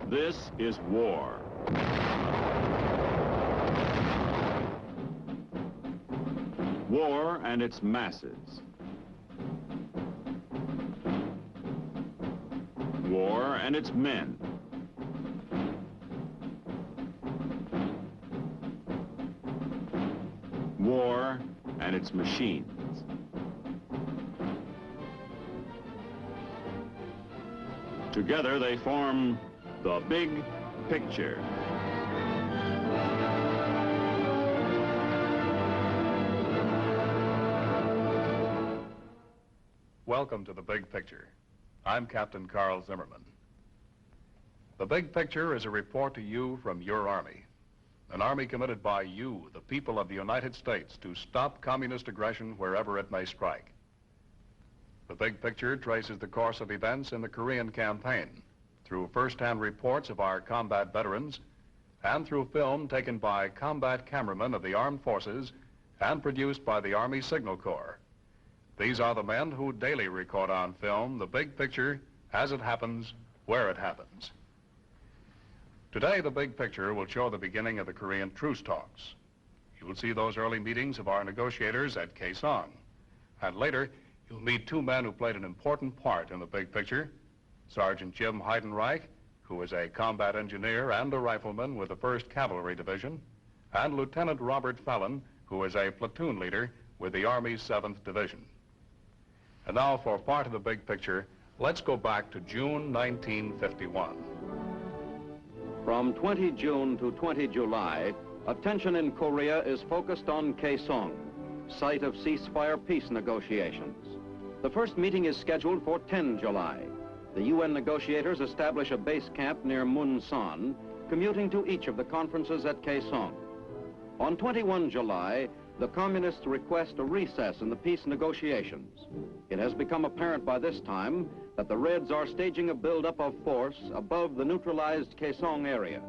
This is war. War and its masses. War and its men. War and its machines. Together they form the big picture. Welcome to The Big Picture. I'm Captain Carl Zimmerman. The Big Picture is a report to you from your Army. An Army committed by you, the people of the United States, to stop communist aggression wherever it may strike. The Big Picture traces the course of events in the Korean campaign through first-hand reports of our combat veterans and through film taken by combat cameramen of the armed forces and produced by the Army Signal Corps. These are the men who daily record on film the big picture as it happens, where it happens. Today, the big picture will show the beginning of the Korean truce talks. You will see those early meetings of our negotiators at Kaesong. And later, you'll meet two men who played an important part in the big picture. Sergeant Jim Heidenreich, who is a combat engineer and a rifleman with the 1st Cavalry Division, and Lieutenant Robert Fallon, who is a platoon leader with the Army's 7th Division. And now, for part of the big picture, let's go back to June 1951. From 20 June to 20 July, attention in Korea is focused on Kaesong, site of ceasefire peace negotiations. The first meeting is scheduled for 10 July. The UN negotiators establish a base camp near Munsan, commuting to each of the conferences at Kaesong. On 21 July, the Communists request a recess in the peace negotiations. It has become apparent by this time that the Reds are staging a buildup of force above the neutralized Kaesong area.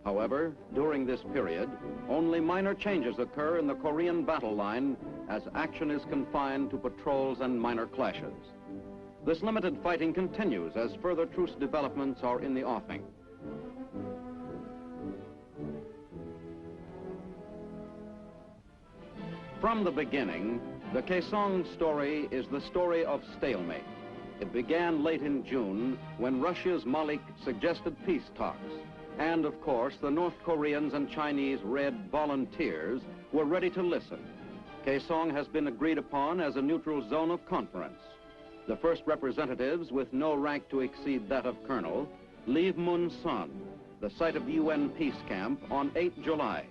However, during this period, only minor changes occur in the Korean battle line as action is confined to patrols and minor clashes. This limited fighting continues as further truce developments are in the offing. From the beginning, the Kaesong story is the story of stalemate. It began late in June when Russia's Malik suggested peace talks. And of course, the North Koreans and Chinese Red volunteers were ready to listen. Kaesong has been agreed upon as a neutral zone of conference. The first representatives, with no rank to exceed that of colonel, leave Munsan, the site of the UN peace camp, on 8 July.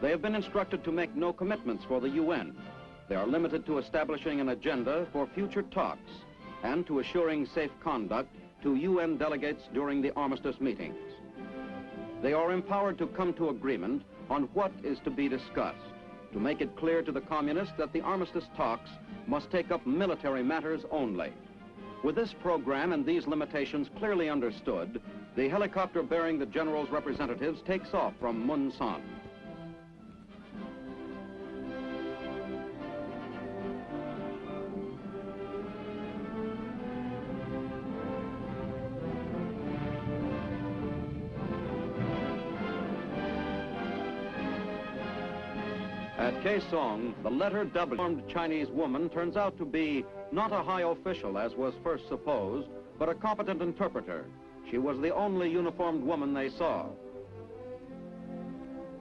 They have been instructed to make no commitments for the UN. They are limited to establishing an agenda for future talks and to assuring safe conduct to UN delegates during the armistice meetings. They are empowered to come to agreement on what is to be discussed, to make it clear to the communists that the armistice talks must take up military matters only. With this program and these limitations clearly understood, the helicopter bearing the general's representatives takes off from Munsan. At Kaesong, the letter W armed Chinese woman turns out to be not a high official as was first supposed, but a competent interpreter. She was the only uniformed woman they saw.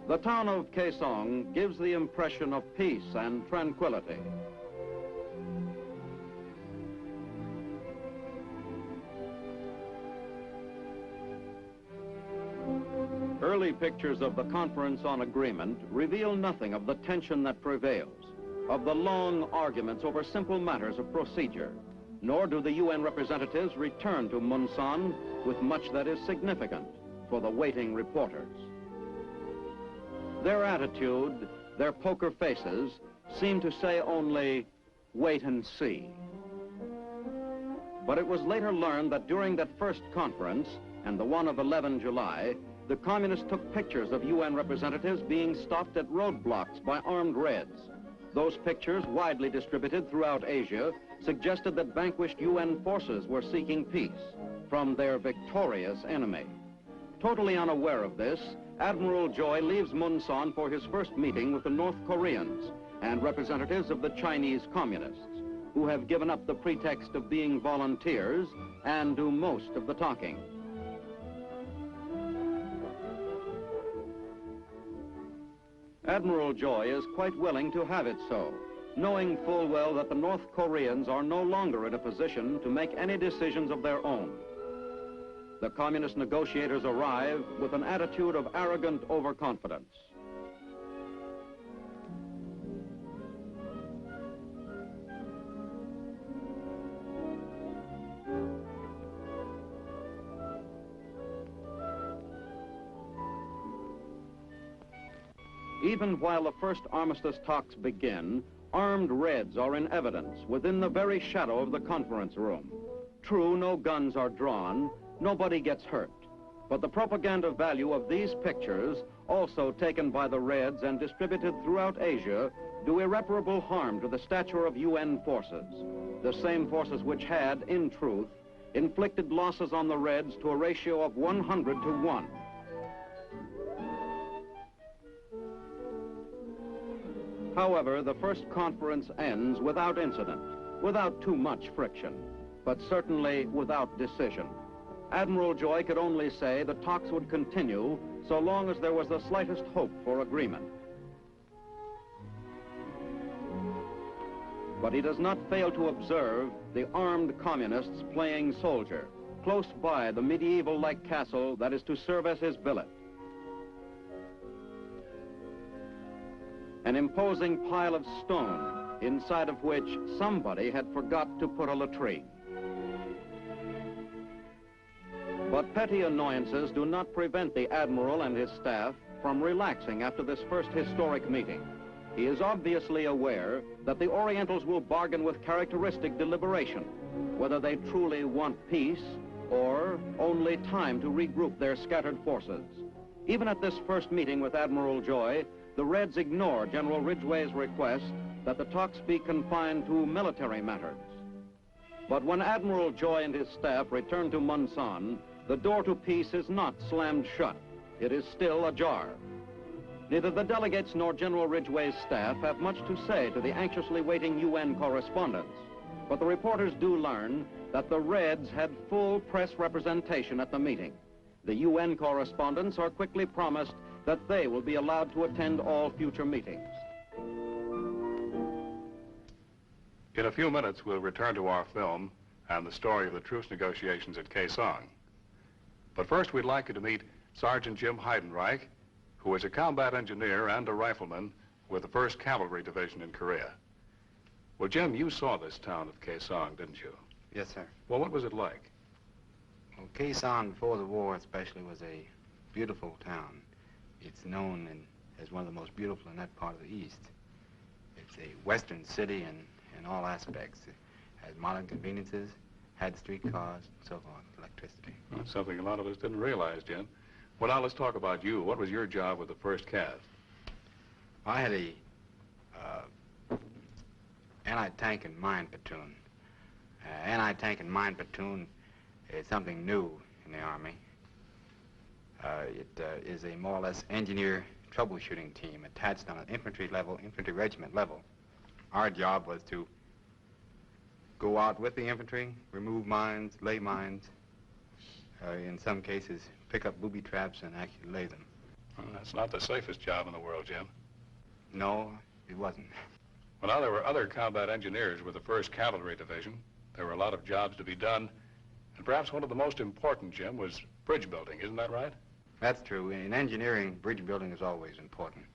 The town of Kaesong gives the impression of peace and tranquility. Early pictures of the Conference on Agreement reveal nothing of the tension that prevails, of the long arguments over simple matters of procedure, nor do the UN representatives return to Munsan with much that is significant for the waiting reporters. Their attitude, their poker faces, seem to say only, wait and see. But it was later learned that during that first conference, and the one of 11 July, the communists took pictures of UN representatives being stopped at roadblocks by armed Reds. Those pictures, widely distributed throughout Asia, suggested that vanquished UN forces were seeking peace from their victorious enemy. Totally unaware of this, Admiral Joy leaves Munsan for his first meeting with the North Koreans and representatives of the Chinese Communists, who have given up the pretext of being volunteers and do most of the talking. Admiral Joy is quite willing to have it so, knowing full well that the North Koreans are no longer in a position to make any decisions of their own. The communist negotiators arrive with an attitude of arrogant overconfidence. Even while the first armistice talks begin, armed Reds are in evidence within the very shadow of the conference room. True, no guns are drawn, nobody gets hurt. But the propaganda value of these pictures, also taken by the Reds and distributed throughout Asia, do irreparable harm to the stature of UN forces. The same forces which had, in truth, inflicted losses on the Reds to a ratio of 100 to 1. However, the first conference ends without incident, without too much friction, but certainly without decision. Admiral Joy could only say the talks would continue so long as there was the slightest hope for agreement. But he does not fail to observe the armed communists playing soldier, close by the medieval-like castle that is to serve as his billet. An imposing pile of stone, inside of which somebody had forgot to put a latrine. But petty annoyances do not prevent the Admiral and his staff from relaxing after this first historic meeting. He is obviously aware that the Orientals will bargain with characteristic deliberation, whether they truly want peace or only time to regroup their scattered forces. Even at this first meeting with Admiral Joy, the Reds ignore General Ridgway's request that the talks be confined to military matters. But when Admiral Joy and his staff return to Munsan, the door to peace is not slammed shut. It is still ajar. Neither the delegates nor General Ridgway's staff have much to say to the anxiously waiting UN correspondents. But the reporters do learn that the Reds had full press representation at the meeting. The UN correspondents are quickly promised that they will be allowed to attend all future meetings. In a few minutes, we'll return to our film and the story of the truce negotiations at Kaesong. But first, we'd like you to meet Sergeant Jim Heidenreich, who is a combat engineer and a rifleman with the 1st Cavalry Division in Korea. Well, Jim, you saw this town of Kaesong, didn't you? Yes, sir. Well, what was it like? Well, Kaesong, before the war especially, was a beautiful town. It's known as one of the most beautiful in that part of the East. It's a western city in all aspects. It has modern conveniences, had streetcars, and so forth, electricity. Well, something a lot of us didn't realize, Jim. Well, now let's talk about you. What was your job with the 1st Cav? I had a anti-tank and mine platoon. Anti-tank and mine platoon is something new in the Army. It is a more or less engineer troubleshooting team attached on an infantry level, infantry regiment level. Our job was to go out with the infantry, remove mines, lay mines, in some cases pick up booby traps and actually lay them. Well, that's not the safest job in the world, Jim. No, it wasn't. Well, now there were other combat engineers with the 1st Cavalry Division. There were a lot of jobs to be done, and perhaps one of the most important, Jim, was bridge building. Isn't that right? That's true. In engineering, bridge building is always important.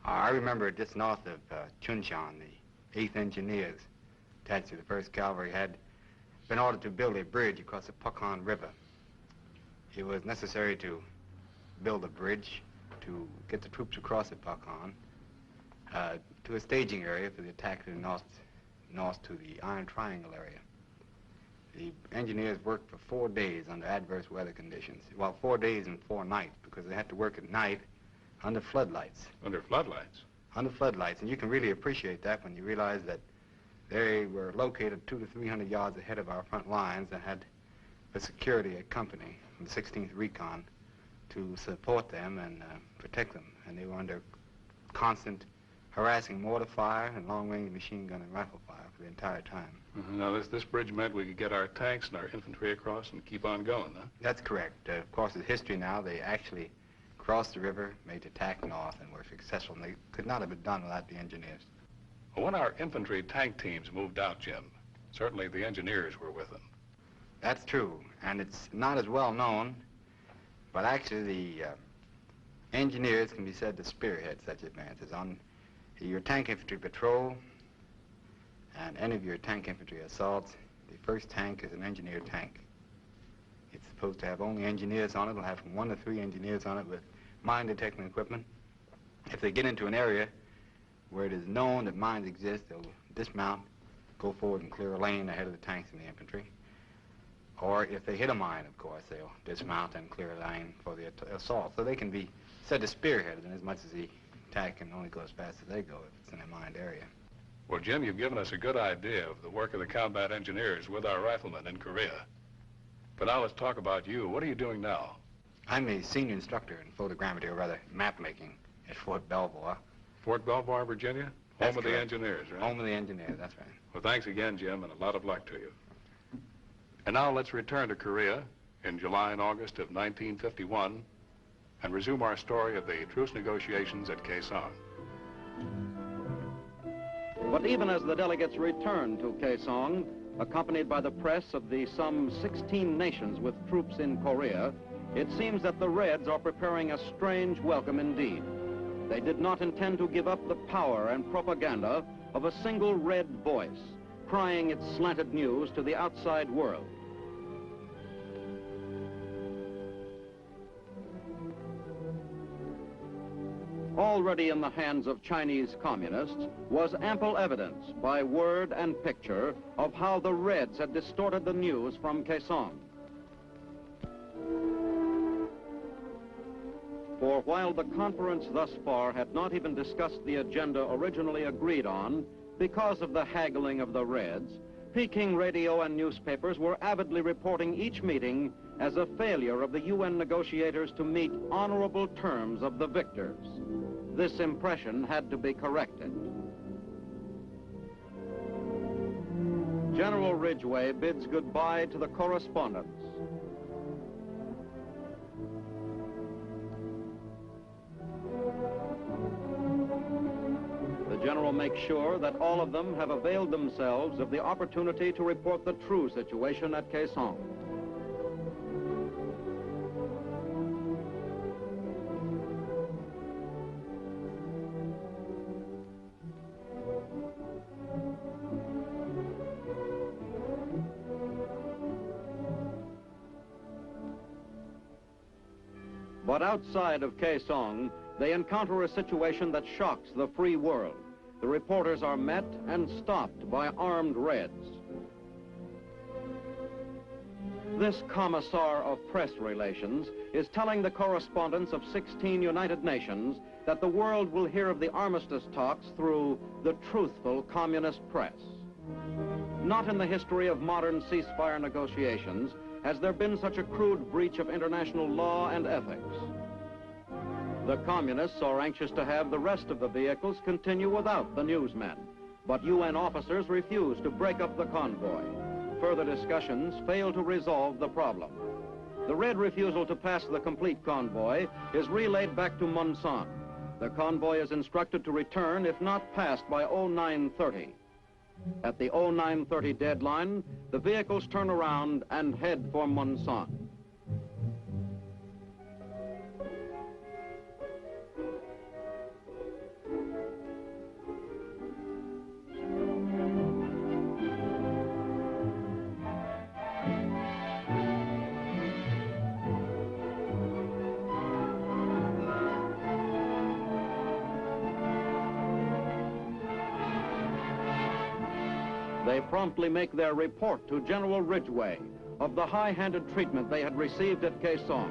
I remember just north of Chunshan, the 8th Engineers attached to the 1st Cavalry had been ordered to build a bridge across the Pukhon River. It was necessary to build a bridge to get the troops across the Pukhon to a staging area for the attack to the north to the Iron Triangle area. The engineers worked for 4 days under adverse weather conditions. Well, 4 days and 4 nights, because they had to work at night under floodlights. Under floodlights? Under floodlights, and you can really appreciate that when you realize that they were located 200 to 300 yards ahead of our front lines and had for security a company from the 16th Recon to support them and protect them. And they were under constant harassing mortar fire and long-range machine gun and rifle fire for the entire time. Now, this bridge meant we could get our tanks and our infantry across and keep on going, huh? That's correct. Of course, it's history now. They actually crossed the river, made the attack north, and were successful. And they could not have been done without the engineers. Well, when our infantry tank teams moved out, Jim, certainly the engineers were with them. That's true, and it's not as well known, but actually the engineers can be said to spearhead such advances. On your tank infantry patrol and any of your tank infantry assaults, the first tank is an engineer tank. It's supposed to have only engineers on it. It'll have from 1 to 3 engineers on it with mine detecting equipment. If they get into an area where it is known that mines exist, they'll dismount, go forward and clear a lane ahead of the tanks and the infantry. Or if they hit a mine, of course, they'll dismount and clear a lane for the assault. So they can be said to spearhead it, in as much as the attack can only go as fast as they go if it's in a mined area. Well, Jim, you've given us a good idea of the work of the combat engineers with our riflemen in Korea. But now let's talk about you. What are you doing now? I'm a senior instructor in photogrammetry, or rather map making, at Fort Belvoir. Fort Belvoir, Virginia? That's Home of the correct. engineers, right? Home of the engineers, that's right. Well, thanks again, Jim, and a lot of luck to you. And now let's return to Korea in July and August of 1951 and resume our story of the truce negotiations at Kaesong. But even as the delegates returned to Kaesong, accompanied by the press of the some 16 nations with troops in Korea, it seems that the Reds are preparing a strange welcome indeed. They did not intend to give up the power and propaganda of a single red voice, crying its slanted news to the outside world. Already in the hands of Chinese communists was ample evidence by word and picture of how the Reds had distorted the news from Kaesong. For while the conference thus far had not even discussed the agenda originally agreed on because of the haggling of the Reds, Peking radio and newspapers were avidly reporting each meeting as a failure of the UN negotiators to meet honorable terms of the victors. This impression had to be corrected. General Ridgway bids goodbye to the correspondents. The general makes sure that all of them have availed themselves of the opportunity to report the true situation at Kaesong. But outside of Kaesong, they encounter a situation that shocks the free world. The reporters are met and stopped by armed Reds. This commissar of press relations is telling the correspondents of 16 United Nations that the world will hear of the armistice talks through the truthful communist press. Not in the history of modern ceasefire negotiations has there been such a crude breach of international law and ethics. The communists are anxious to have the rest of the vehicles continue without the newsmen, but UN officers refuse to break up the convoy. Further discussions fail to resolve the problem. The Red refusal to pass the complete convoy is relayed back to Munsan. The convoy is instructed to return if not passed by 0930. At the 0930 deadline, the vehicles turn around and head for Munsan. They promptly make their report to General Ridgway of the high-handed treatment they had received at Kaesong.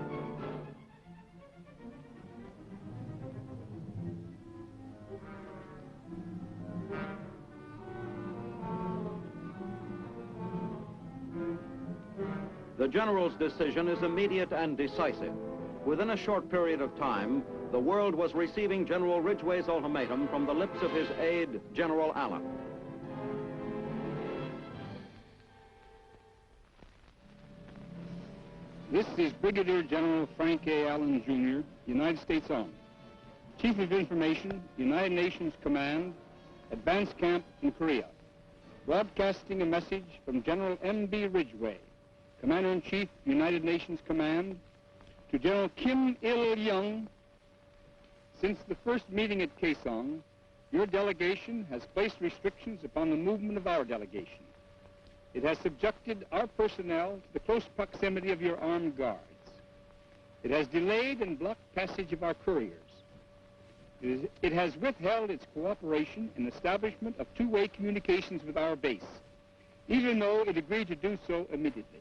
The general's decision is immediate and decisive. Within a short period of time, the world was receiving General Ridgway's ultimatum from the lips of his aide, General Allen. This is Brigadier General Frank A. Allen, Jr., United States Army. Chief of Information, United Nations Command, Advanced Camp in Korea. Broadcasting a message from General M.B. Ridgway, Commander-in-Chief, United Nations Command, to General Kim Il-young. Since the first meeting at Kaesong, your delegation has placed restrictions upon the movement of our delegation. It has subjected our personnel to the close proximity of your armed guards. It has delayed and blocked passage of our couriers. It has withheld its cooperation in establishment of two-way communications with our base, even though it agreed to do so immediately.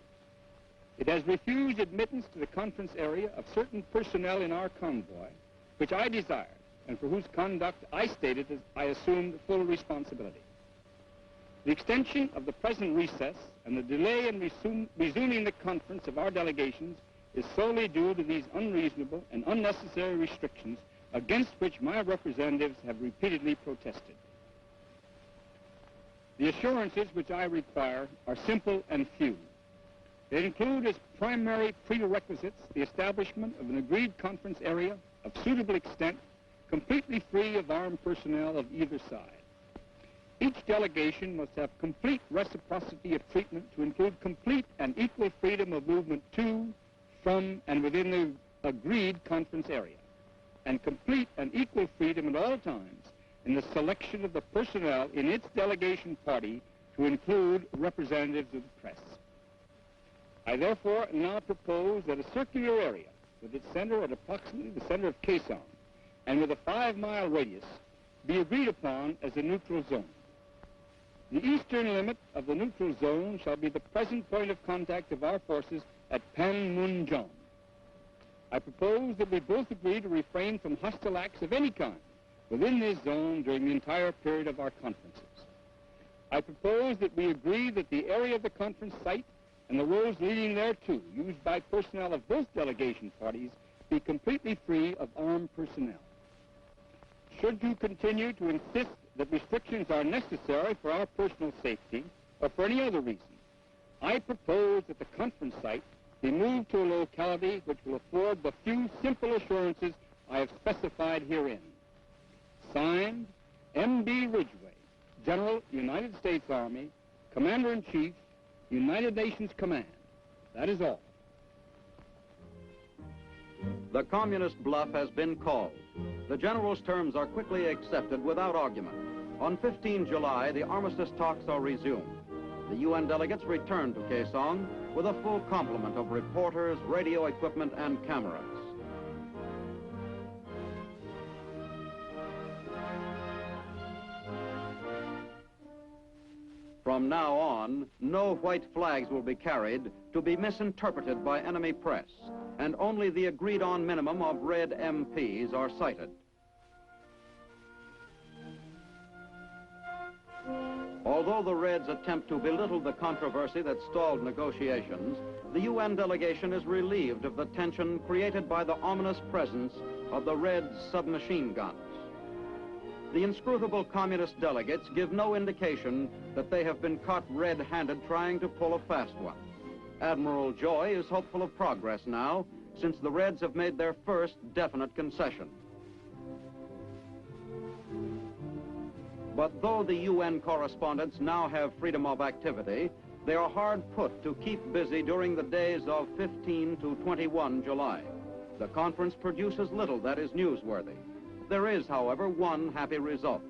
It has refused admittance to the conference area of certain personnel in our convoy, which I desired, and for whose conduct I stated that I assumed full responsibility. The extension of the present recess and the delay in resuming the conference of our delegations is solely due to these unreasonable and unnecessary restrictions against which my representatives have repeatedly protested. The assurances which I require are simple and few. They include as primary prerequisites the establishment of an agreed conference area of suitable extent, completely free of armed personnel of either side. Each delegation must have complete reciprocity of treatment to include complete and equal freedom of movement to, from, and within the agreed conference area, and complete and equal freedom at all times in the selection of the personnel in its delegation party to include representatives of the press. I therefore now propose that a circular area with its center at approximately the center of Kaesong and with a 5-mile radius be agreed upon as a neutral zone. The eastern limit of the neutral zone shall be the present point of contact of our forces at Panmunjom. I propose that we both agree to refrain from hostile acts of any kind within this zone during the entire period of our conferences. I propose that we agree that the area of the conference site and the roads leading thereto, used by personnel of both delegation parties, be completely free of armed personnel. Should you continue to insist that restrictions are necessary for our personal safety or for any other reason, I propose that the conference site be moved to a locality which will afford the few simple assurances I have specified herein. Signed, M.B. Ridgway, General, United States Army, Commander-in-Chief, United Nations Command. That is all. The communist bluff has been called. The general's terms are quickly accepted without argument. On 15 July, the armistice talks are resumed. The UN delegates return to Kaesong with a full complement of reporters, radio equipment, and cameras. From now on, no white flags will be carried to be misinterpreted by enemy press, and only the agreed-on minimum of red MPs are cited. Although the Reds attempt to belittle the controversy that stalled negotiations, the UN delegation is relieved of the tension created by the ominous presence of the Reds' submachine guns. The inscrutable communist delegates give no indication that they have been caught red-handed trying to pull a fast one. Admiral Joy is hopeful of progress now, since the Reds have made their first definite concession. But though the UN correspondents now have freedom of activity, they are hard put to keep busy during the days of 15 to 21 July. The conference produces little that is newsworthy. There is, however, one happy result.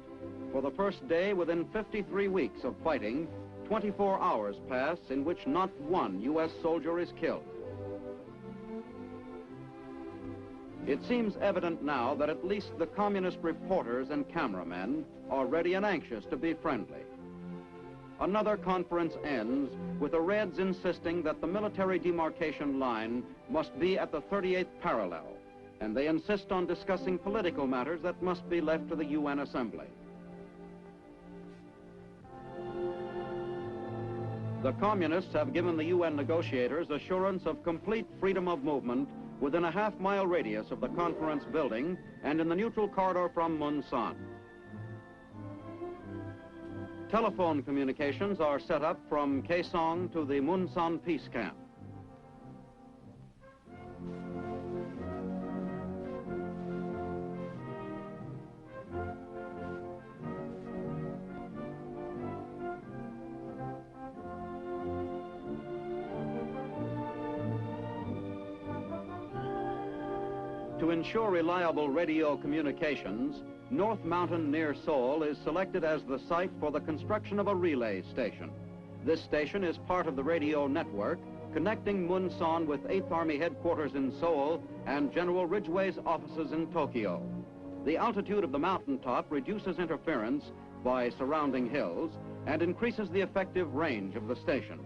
For the first day within 53 weeks of fighting, 24 hours pass in which not one U.S. soldier is killed. It seems evident now that at least the communist reporters and cameramen are ready and anxious to be friendly. Another conference ends with the Reds insisting that the military demarcation line must be at the 38th parallel, and they insist on discussing political matters that must be left to the UN Assembly. The communists have given the UN negotiators assurance of complete freedom of movement within a half-mile radius of the conference building and in the neutral corridor from Munsan. Telephone communications are set up from Kaesong to the Munsan Peace Camp. To ensure reliable radio communications, North Mountain near Seoul is selected as the site for the construction of a relay station. This station is part of the radio network connecting Munsan with 8th Army headquarters in Seoul and General Ridgway's offices in Tokyo. The altitude of the mountaintop reduces interference by surrounding hills and increases the effective range of the station.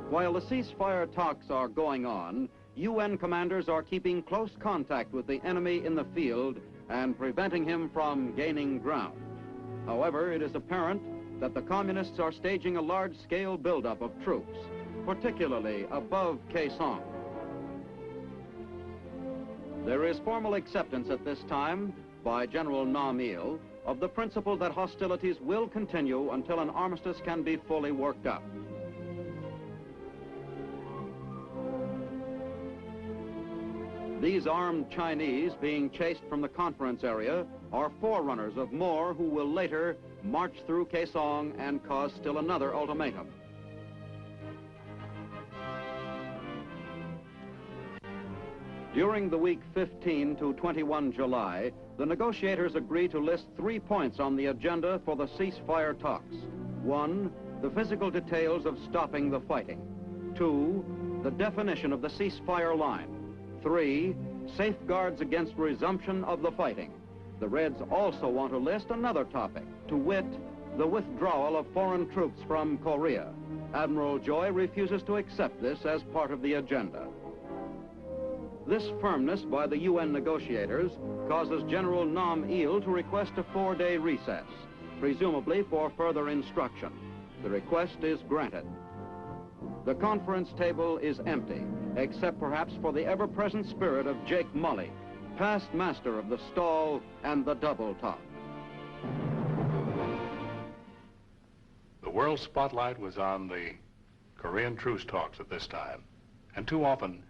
While the ceasefire talks are going on, UN commanders are keeping close contact with the enemy in the field and preventing him from gaining ground. However, it is apparent that the communists are staging a large-scale buildup of troops, particularly above Kaesong. There is formal acceptance at this time by General Nam Il of the principle that hostilities will continue until an armistice can be fully worked up. These armed Chinese being chased from the conference area are forerunners of more who will later march through Kaesong and cause still another ultimatum. During the week 15 to 21 July, the negotiators agree to list 3 points on the agenda for the ceasefire talks. 1, the physical details of stopping the fighting. 2, the definition of the ceasefire line. 3, safeguards against resumption of the fighting. The Reds also want to list another topic, to wit, the withdrawal of foreign troops from Korea. Admiral Joy refuses to accept this as part of the agenda. This firmness by the UN negotiators causes General Nam Il to request a 4-day recess, presumably for further instruction. The request is granted. The conference table is empty, except perhaps for the ever-present spirit of Jake Mully, past master of the stall and the double top. The world spotlight was on the Korean truce talks at this time, and too often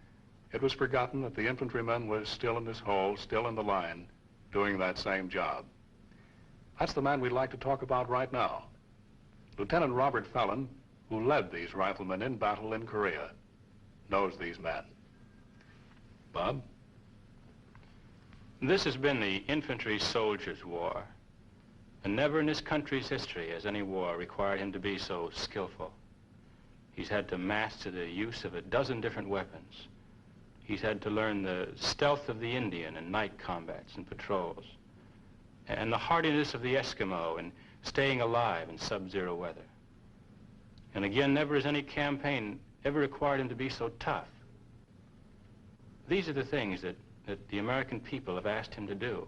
it was forgotten that the infantryman was still in his hole, still in the line, doing that same job. That's the man we'd like to talk about right now. Lieutenant Robert Fallon, who led these riflemen in battle in Korea, knows these men. Bob? This has been the infantry soldiers' war, and never in this country's history has any war required him to be so skillful. He's had to master the use of a dozen different weapons. He's had to learn the stealth of the Indian in night combats and patrols, and the hardiness of the Eskimo in staying alive in sub-zero weather. And again, never has any campaign ever required him to be so tough. These are the things that the American people have asked him to do.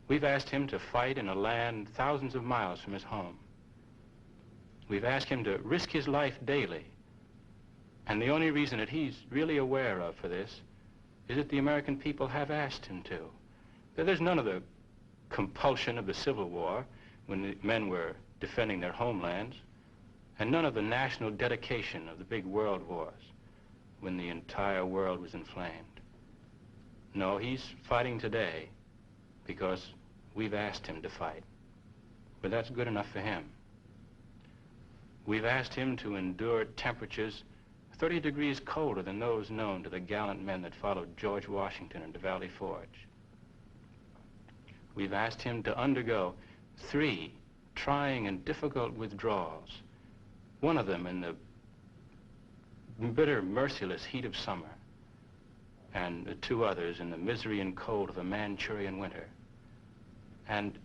We've asked him to fight in a land thousands of miles from his home. We've asked him to risk his life daily. And the only reason that he's really aware of for this is that the American people have asked him to. There's none of the compulsion of the Civil War when the men were defending their homelands, and none of the national dedication of the big world wars when the entire world was inflamed. No, he's fighting today because we've asked him to fight. But that's good enough for him. We've asked him to endure temperatures 30 degrees colder than those known to the gallant men that followed George Washington into Valley Forge. We've asked him to undergo 3 trying and difficult withdrawals, one of them in the bitter, merciless heat of summer, and the 2 others in the misery and cold of a Manchurian winter. And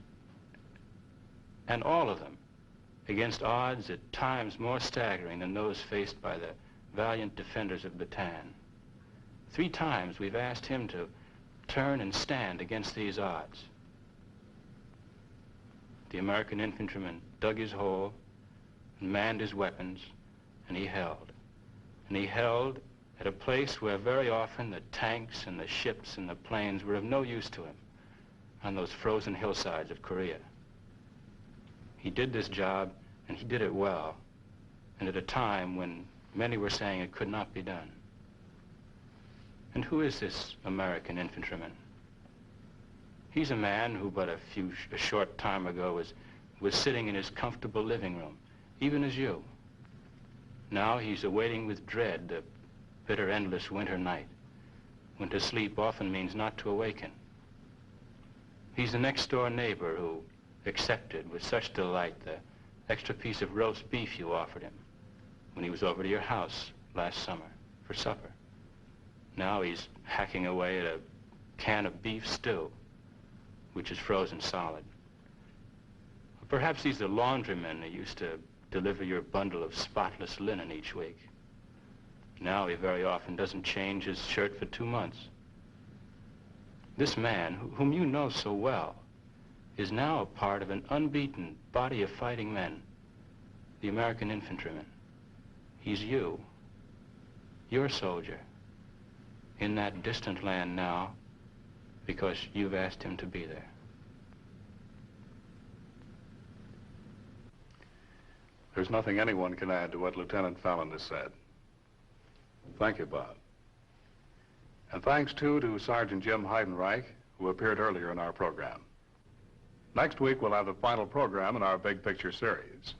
all of them against odds at times more staggering than those faced by the valiant defenders of Bataan. 3 times we've asked him to turn and stand against these odds. The American infantryman dug his hole, and manned his weapons, and he held. And he held at a place where very often the tanks and the ships and the planes were of no use to him, on those frozen hillsides of Korea. He did this job, and he did it well, and at a time when many were saying it could not be done. And who is this American infantryman? He's a man who but a short time ago was sitting in his comfortable living room, even as you. Now he's awaiting with dread the bitter, endless winter night, when to sleep often means not to awaken. He's the next-door neighbor who accepted with such delight the extra piece of roast beef you offered him when he was over to your house last summer for supper. Now he's hacking away at a can of beef stew, which is frozen solid. Or perhaps he's the laundryman who used to deliver your bundle of spotless linen each week. Now he very often doesn't change his shirt for 2 months. This man, whom you know so well, is now a part of an unbeaten body of fighting men, the American infantryman. He's you, your soldier, in that distant land now, because you've asked him to be there. There's nothing anyone can add to what Lieutenant Fallon has said. Thank you, Bob. And thanks, too, to Sergeant Jim Heidenreich, who appeared earlier in our program. Next week, we'll have the final program in our Big Picture series.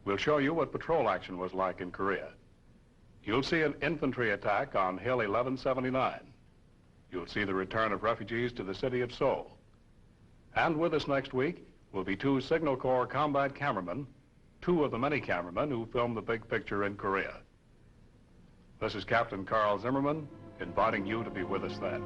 We'll show you what patrol action was like in Korea. You'll see an infantry attack on Hill 1179. You'll see the return of refugees to the city of Seoul. And with us next week will be 2 Signal Corps combat cameramen, 2 of the many cameramen who filmed the Big Picture in Korea. This is Captain Carl Zimmerman, inviting you to be with us then.